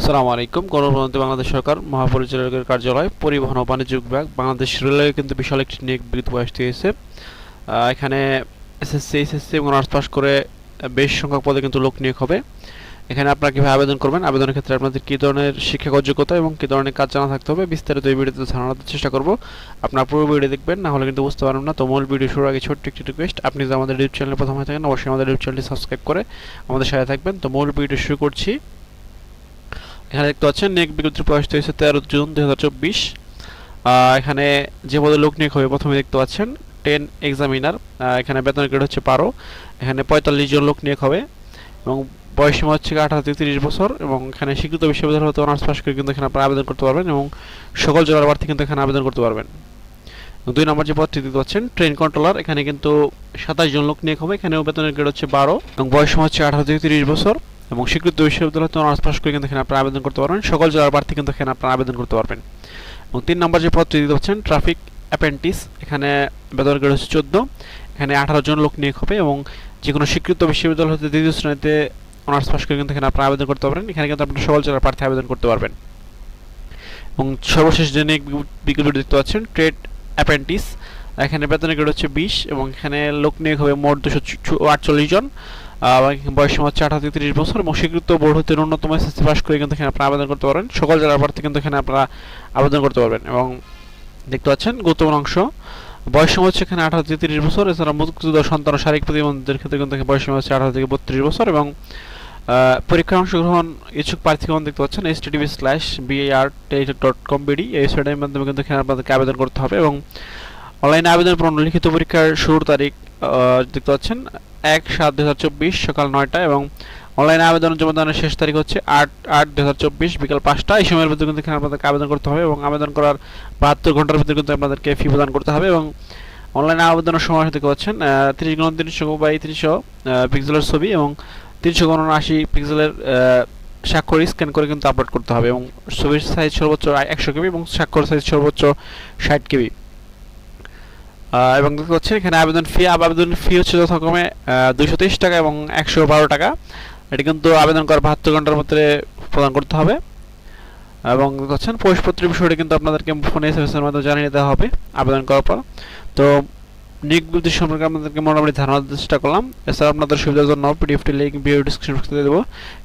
আসসালামু আলাইকুম। গণপ্রজাতন্ত্রী বাংলাদেশ সরকার মহাপরিচালকের কার্যালয় পরিবহন ও বাণিজ্য বিভাগ বাংলাদেশ রেলওয়ে কিন্তু বিশাল একটি নিয়োগ বিজ্ঞপ্তি আসতে হয়েছে। এখানে এসএসসি এইচএসসি এবং অনার্স পাস করে বেশ সংখ্যক পদে কিন্তু লোক নিয়োগ হবে। এখানে আপনারা কীভাবে আবেদন করবেন, আবেদনের ক্ষেত্রে আপনাদের কী ধরনের শিক্ষাগত যোগ্যতা এবং কী ধরনের কাজ জানা থাকতে হবে বিস্তারিত এই ভিডিওতে জানানোর চেষ্টা করব। আপনারা পুরো ভিডিও দেখবেন, না হলে কিন্তু বুঝতে পারবেন না। তো মূল ভিডিও শুরুর আগে ছোট্ট একটি রিকোয়েস্ট, আপনি যদি আমাদের ইউটিউব চ্যানেলে প্রথম হয়ে থাকেন অবশ্যই আমাদের ইউটিউব চ্যানেলটি সাবস্ক্রাইব করে আমাদের সাথে থাকবেন। তো মূল ভিডিও শুরু করছি। এখানে দেখতে পাচ্ছেন নিয়োগ বিজ্ঞপ্তি প্রকাশিত হয়েছে 13 জুন 2024। এখানে যে পদে লোক নিয়োগ হবে প্রথমে দেখতে পাচ্ছেন 10 এক্সামিনার। এখানে বেতনের গ্রেড হচ্ছে 12। এখানে 45 জন লোক নিয়োগ হবে এবং বয়সসীমা হচ্ছে 18 থেকে 30 বছর এবং এখানে স্বীকৃত বিশ্ববিদ্যালয় হতে অনার্স পাস করে কিন্তু এখানে আপনারা আবেদন করতে পারবেন এবং সকল জেলার প্রার্থী কিন্তু এখানে আবেদন করতে পারবেন। 2 নম্বর যে পদটি দেখতে পাচ্ছেন ট্রেন কন্ট্রোলার, এখানে কিন্তু 27 জন লোক নিয়োগ হবে। এখানেও বেতনের গ্রেড হচ্ছে 12 এবং বয়সসীমা হচ্ছে 18 থেকে 30 বছর এবং স্বীকৃত বিশ্ববিদ্যালয় থেকে অনার্স পাস করে কিন্তু এখানে আপনারা আবেদন করতে পারবেন। সকল জেলার প্রার্থী কিন্তু এখানে আপনারা আবেদন করতে পারবেন। এবং 3 নম্বর যে পদটি দেখতে পাচ্ছেন ট্রাফিক অ্যাপ্রেন্টিস, এখানে বেতনের গ্রেড হচ্ছে 14। এখানে 18 জন লোক নিয়োগ হবে এবং যে কোনো স্বীকৃত বিশ্ববিদ্যালয় হতে দ্বিতীয় শ্রেণীতে অনার্স পাস করে কিন্তু এখানে আপনারা আবেদন করতে পারবেন। এখানে কিন্তু আপনারা সকল জেলার প্রার্থী আবেদন করতে পারবেন। এবং সর্বশেষ যে নিয়োগ বিজ্ঞপ্তি দেখতে পাচ্ছেন ট্রেড অ্যাপ্রেন্টিস, এখানে বেতনের গ্রেড হচ্ছে 20 এবং এখানে লোক নিয়োগ হবে মোট 248 জন। বয়সসীমা হচ্ছে 18 থেকে 30 বছর এবং স্বীকৃত বোর্ড হতে ন্যূনতম এসএসসি পাস করে কিন্তু এখানে আপনারা আবেদন করতে পারবেন। সকল জেলার প্রার্থী কিন্তু এখানে আপনারা আবেদন করতে পারবেন। এবং দেখতে পাচ্ছেন গুরুত্বপূর্ণ অংশ, বয়সসীমা হচ্ছে এখানে 18 থেকে 30 বছর। এছাড়া মুক্তিযোদ্ধা সন্তান ও শারীরিক প্রতিবন্ধীদের ক্ষেত্রে কিন্তু বয়সসীমা হচ্ছে 18 থেকে 32 বছর। এবং পরীক্ষায় অংশগ্রহণ ইচ্ছুক প্রার্থীগণ দেখতে পাচ্ছেন http://bar.com.bd এই ওয়েবসাইটের মাধ্যমে কিন্তু এখানে আপনাদেরকে আবেদন করতে হবে। এবং অনলাইনে আবেদন পূরণ লিখিত পরীক্ষার শুরুর তারিখ দেখতে পাচ্ছেন 1/7/2024 সকাল 9টা এবং অনলাইনে আবেদন জমাদানের শেষ তারিখ হচ্ছে 8/8/2024 বিকাল 5টা। এই সময়ের ভিতরে কিন্তু এখানে আপনাদেরকে আবেদন করতে হবে এবং আবেদন করার 72 ঘন্টার ভিতরে কিন্তু আপনাদেরকে ফি প্রদান করতে হবে। এবং অনলাইনে আবেদনের সময় দেখতে পাচ্ছেন 30x300x300 পিক্সেলের ছবি এবং 300x80 পিক্সেলের স্বাক্ষর স্ক্যান করে কিন্তু আপলোড করতে হবে এবং ছবির সাইজ সর্বোচ্চ 100 কেবি এবং স্বাক্ষর সাইজ সর্বোচ্চ 60 কেবি। এবং দেখতে পাচ্ছেন এখানে আবেদন ফি হচ্ছে যথাক্রমে 223 টাকা এবং 112 টাকা। এটি কিন্তু আবেদন করার 72 ঘন্টার মধ্যে প্রদান করতে হবে। এবং দেখতে পাচ্ছেন প্রবেশপত্রের বিষয়টি কিন্তু আপনাদেরকে ফোনে এসএমএস-এর মাধ্যমে জানিয়ে দেওয়া হবে আবেদন করার পর। তো নিয়োগ বিজ্ঞপ্তি সম্পর্কে আপনাদেরকে মোটামুটি ধারণা দেওয়ার চেষ্টা করলাম। এছাড়া আপনাদের সুবিধার জন্য পিডিএফটি লিঙ্ক ভিডিও ডিসক্রিপশন বক্সে দেবো,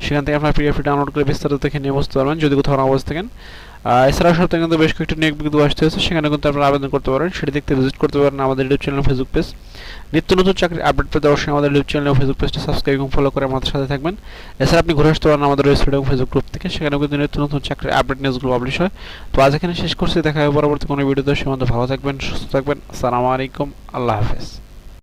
সেখান থেকে আপনারা পিডিএফটি ডাউনলোড করে বিস্তারিত দেখে নিয়ে বুঝতে পারবেন যদি কোথাও না বুঝতে থাকেন। এছাড়াও সপ্তাহে কিন্তু বেশ কয়েকটি নিয়োগ বিজ্ঞপ্তি আসতে হয়েছে, সেখানে কিন্তু আপনারা আবেদন করতে পারেন। সেটি দেখতে ভিজিট করতে পারেন আমাদের ইউটিউব চ্যানেল ফেসবুক পেজ। নিত্য নতুন চাকরির আপডেট পেতে অবশ্যই আমাদের ইউটিউব চ্যানেল ও ফেসবুক পেজটা সাবস্ক্রাইব এবং ফলো করে আমাদের সাথে থাকবেন। এছাড়া আপনি ঘুরে আসতে পারেন আমাদের ওয়েবসাইট এবং ফেসবুক গ্রুপ থেকে, সেখানেও কিন্তু নিত্য নতুন চাকরির আপডেট নিউজগুলো পাবলিশ হয়। তো আজ এখানে শেষ করছি, দেখা হবে পরবর্তী কোনো ভিডিওতে। সে মধ্যে ভালো থাকবেন, সুস্থ থাকবেন। আসসালামু আলাইকুম, আল্লাহ হাফেজ।